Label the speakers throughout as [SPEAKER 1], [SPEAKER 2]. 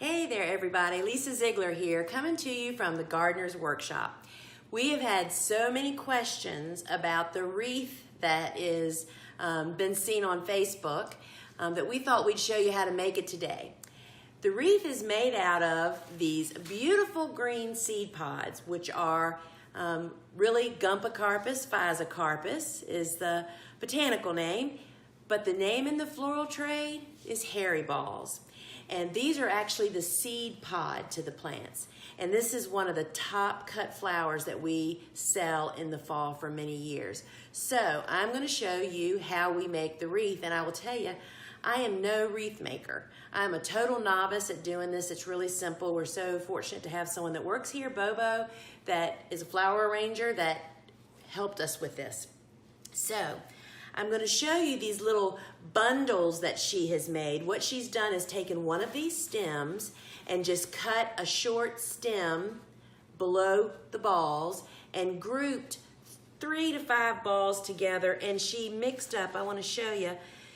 [SPEAKER 1] Hey there everybody, Lisa Ziegler here, coming to you from the Gardener's Workshop. We have had so many questions about the wreath that is been seen on Facebook that we thought we'd show you how to make it today. The wreath is made out of these beautiful green seed pods, which are really Gumpacarpus physocarpus is the botanical name, but the name in the floral trade is hairy balls. And these are actually the seed pod to the plants. And this is one of the top cut flowers that we sell in the fall for many years. So I'm going to show you how we make the wreath, and I will tell you, I am no wreath maker. I'm a total novice at doing this. It's really simple. We're so fortunate to have someone that works here, Bobo, that is a flower arranger that helped us with this. So I'm going to show you these little bundles that she has made. What she's done is taken one of these stems and just cut a short stem below the balls and grouped 3 to 5 balls together, and she mixed up, I want to show you,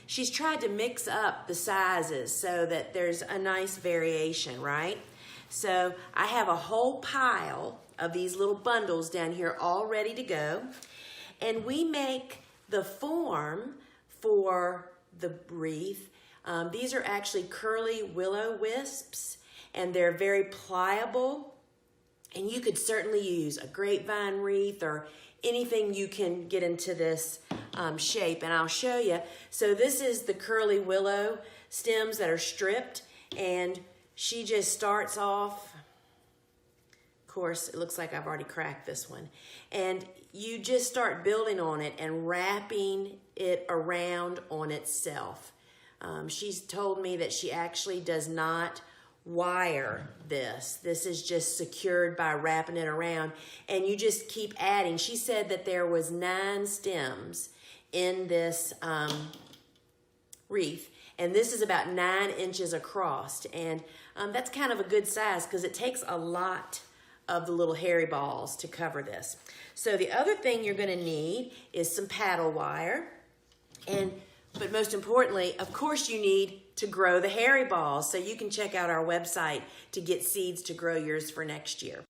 [SPEAKER 1] she's tried to mix up the sizes so that there's a nice variation, right? So I have a whole pile of these little bundles down here all ready to go, and we make the form for the wreath. These are actually curly willow wisps, and they're very pliable, and you could certainly use a grapevine wreath or anything you can get into this shape, and I'll show you. So this is the curly willow stems that are stripped, and she just starts off. Of course, it looks like I've already cracked this one, and you just start building on it and wrapping it around on itself. She's told me that she actually does not wire this. This is just secured by wrapping it around, and you just keep adding. She said that there was 9 stems in this wreath, and this is about 9 inches across, and that's kind of a good size because it takes a lot of the little hairy balls to cover this. So the other thing you're going to need is some paddle wire, but most importantly, of course, you need to grow the hairy balls. So you can check out our website to get seeds to grow yours for next year.